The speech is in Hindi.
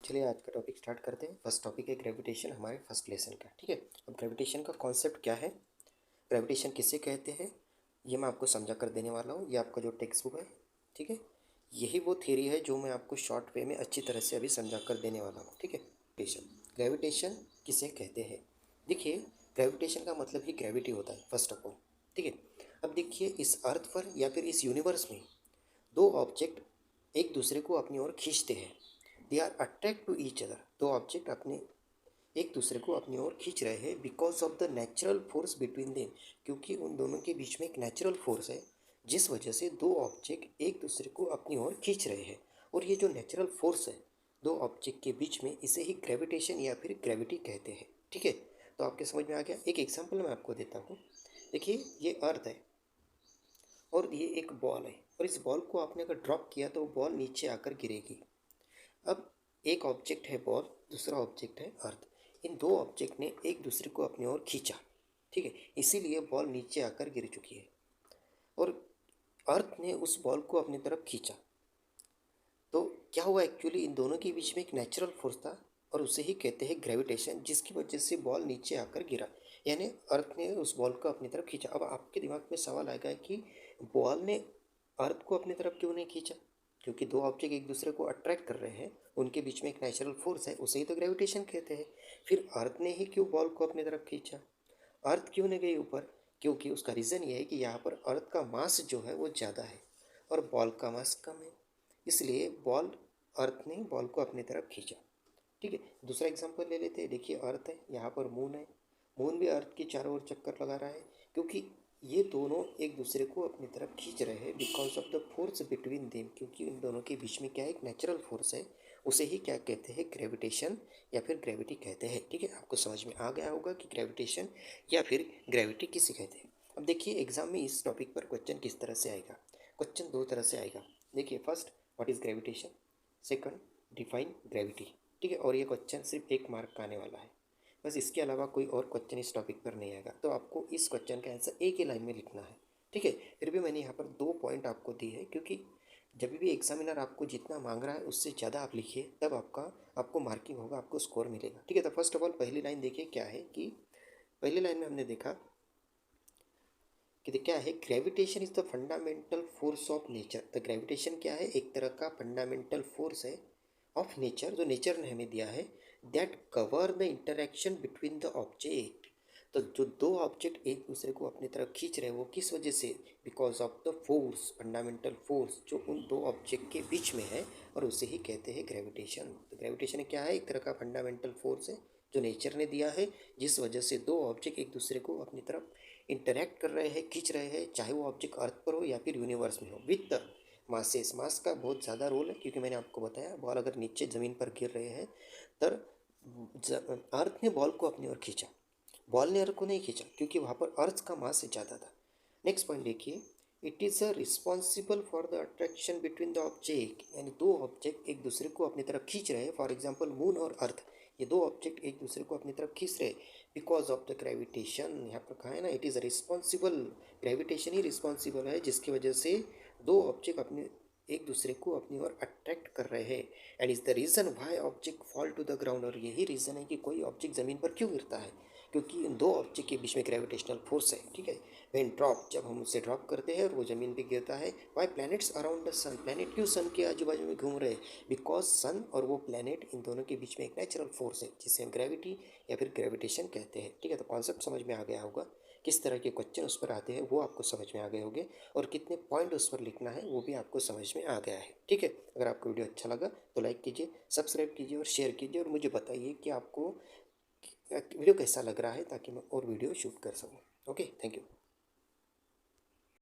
चलिए आज का टॉपिक स्टार्ट करते हैं। फर्स्ट टॉपिक है ग्रेविटेशन, हमारे फर्स्ट लेसन का। ठीक है, अब ग्रेविटेशन का कॉन्सेप्ट क्या है, ग्रेविटेशन किसे कहते हैं, ये मैं आपको समझा कर देने वाला हूँ। ये आपका जो टेक्स्ट बुक है, ठीक है, यही वो थ्योरी है जो मैं आपको शॉर्ट वे में अच्छी तरह से अभी समझा कर देने वाला हूँ। ठीक है, ग्रेविटेशन किसे कहते हैं। देखिए, ग्रेविटेशन का मतलब ही ग्रेविटी होता है फर्स्ट ऑफ ऑल। ठीक है, अब देखिए इस अर्थ पर या फिर इस यूनिवर्स में दो ऑब्जेक्ट एक दूसरे को अपनी ओर खींचते हैं। They are attract to each other. दो ऑब्जेक्ट अपने एक दूसरे को अपनी ओर खींच रहे हैं because of the natural force between them, क्योंकि उन दोनों के बीच में एक नेचुरल फोर्स है जिस वजह से दो ऑब्जेक्ट एक दूसरे को अपनी ओर खींच रहे हैं। और ये जो नेचुरल फोर्स है दो ऑब्जेक्ट के बीच में, इसे ही ग्रेविटेशन या फिर ग्रेविटी कहते हैं। ठीक है, तो आपके समझ में आ गया। एक एग्जाम्पल मैं आपको देता हूँ। देखिए, ये अर्थ है और ये एक बॉल है, और इस बॉल को आपने अगर ड्रॉप किया तो बॉल नीचे आकर गिरेगी। अब एक ऑब्जेक्ट है बॉल, दूसरा ऑब्जेक्ट है अर्थ। इन दो ऑब्जेक्ट ने एक दूसरे को अपनी ओर खींचा। ठीक है, इसीलिए बॉल नीचे आकर गिर चुकी है। और अर्थ ने उस बॉल को अपनी तरफ खींचा। तो क्या हुआ, एक्चुअली इन दोनों के बीच में एक नेचुरल फोर्स था और उसे ही कहते हैं ग्रेविटेशन, जिसकी वजह से बॉल नीचे आकर गिरा। यानी अर्थ ने उस बॉल को अपनी तरफ खींचा। अब आपके दिमाग में सवाल आएगा कि बॉल ने अर्थ को अपनी तरफ क्यों नहीं खींचा, क्योंकि दो ऑब्जेक्ट एक दूसरे को अट्रैक्ट कर रहे हैं, उनके बीच में एक नेचुरल फोर्स है, उसे ही तो ग्रेविटेशन कहते हैं। फिर अर्थ ने ही क्यों बॉल को अपनी तरफ खींचा, अर्थ क्यों नहीं गई ऊपर, क्योंकि उसका रीज़न ये है कि यहाँ पर अर्थ का मास जो है वो ज़्यादा है और बॉल का मास कम है, इसलिए अर्थ ने बॉल को अपनी तरफ खींचा। ठीक है, दूसरा एग्जांपल ले लेते हैं। देखिए, अर्थ है, यहाँ पर मून है, मून भी अर्थ के चारों ओर चक्कर लगा रहा है, क्योंकि ये दोनों एक दूसरे को अपनी तरफ खींच रहे हैं because of the force between them, क्योंकि इन दोनों के बीच में क्या है, एक नेचुरल फोर्स है, उसे ही क्या कहते हैं, ग्रेविटेशन या फिर ग्रेविटी कहते हैं। ठीक है, आपको समझ में आ गया होगा कि ग्रेविटेशन या फिर ग्रेविटी किसे कहते हैं। अब देखिए एग्जाम में इस टॉपिक पर क्वेश्चन किस तरह से आएगा। क्वेश्चन दो तरह से आएगा। देखिए, first, what is gravitation, second, define gravity. ठीक है, और ये क्वेश्चन सिर्फ एक मार्क का आने वाला है, बस इसके अलावा कोई और क्वेश्चन इस टॉपिक पर नहीं आएगा। तो आपको इस क्वेश्चन का आंसर एक ही लाइन में लिखना है। ठीक है, फिर भी मैंने यहाँ पर 2 पॉइंट आपको दी है, क्योंकि जब भी एग्जामिनर आपको जितना मांग रहा है उससे ज़्यादा आप लिखिए, तब आपको मार्किंग होगा, आपको स्कोर मिलेगा। ठीक है, तो फर्स्ट ऑफ ऑल पहली लाइन देखिए क्या है कि पहली लाइन में हमने देखा कि क्या है, gravitation is the fundamental force of nature. तो ग्रेविटेशन क्या है, एक तरह का फंडामेंटल फोर्स है ऑफ नेचर, जो नेचर ने हमें दिया है, that cover the interaction between the object. तो जो दो ऑब्जेक्ट एक दूसरे को अपनी तरफ खींच रहे हैं वो किस वजह से, because of the force, fundamental force जो उन दो ऑब्जेक्ट के बीच में है, और उसे ही कहते हैं ग्रेविटेशन। तो ग्रेविटेशन क्या है, एक तरह का फंडामेंटल फोर्स है जो नेचर ने दिया है, जिस वजह से दो ऑब्जेक्ट एक दूसरे को अपनी तरफ इंटरेक्ट कर रहे हैं, खींच रहे हैं, चाहे वो ऑब्जेक्ट अर्थ पर हो या फिर यूनिवर्स में हो, विथ द मासेस। मास का बहुत ज़्यादा रोल है, क्योंकि मैंने आपको बताया बॉल अगर नीचे ज़मीन पर गिर रहे हैं तो अर्थ ने बॉल को अपनी ओर खींचा, बॉल ने अर्थ को नहीं खींचा, क्योंकि वहाँ पर अर्थ का मास ज़्यादा था। नेक्स्ट पॉइंट देखिए, it is a responsible for the attraction between the object. यानी दो ऑब्जेक्ट एक दूसरे को अपनी तरफ खींच रहे हैं, फॉर एग्जाम्पल मून और अर्थ, ये दो ऑब्जेक्ट एक दूसरे को अपनी तरफ खींच रहे हैं बिकॉज ऑफ द ग्रेविटेशन। यहाँ पर कहा है ना, it is responsible, gravitation he responsible है जिसकी वजह से दो ऑब्जेक्ट अपने एक दूसरे को अपनी ओर अट्रैक्ट कर रहे हैं, and is the reason why object fall to the ground. और यही रीज़न है कि कोई ऑब्जेक्ट ज़मीन पर क्यों गिरता है, क्योंकि इन दो ऑब्जेक्ट के बीच में ग्रेविटेशनल फोर्स है। ठीक है, व्हेन ड्रॉप, जब हम उसे ड्रॉप करते हैं और वो ज़मीन पे गिरता है। Why planets around the sun, planet क्यों सन के आजू बाजू में घूम रहे हैं, बिकॉज सन और वो प्लैनेट, इन दोनों के बीच में एक नेचुरल फोर्स है जिसे हम ग्रेविटी या फिर ग्रेविटेशन कहते हैं। ठीक है, तो कॉन्सेप्ट समझ में आ गया होगा, किस तरह के क्वेश्चन उस पर आते हैं वो आपको समझ में आ गए होंगे, और कितने पॉइंट उस पर लिखना है वो भी आपको समझ में आ गया है। ठीक है, अगर आपको वीडियो अच्छा लगा तो लाइक कीजिए, सब्सक्राइब कीजिए और शेयर कीजिए, और मुझे बताइए कि आपको वीडियो कैसा लग रहा है, ताकि मैं और वीडियो शूट कर सकूँ। Okay, thank you.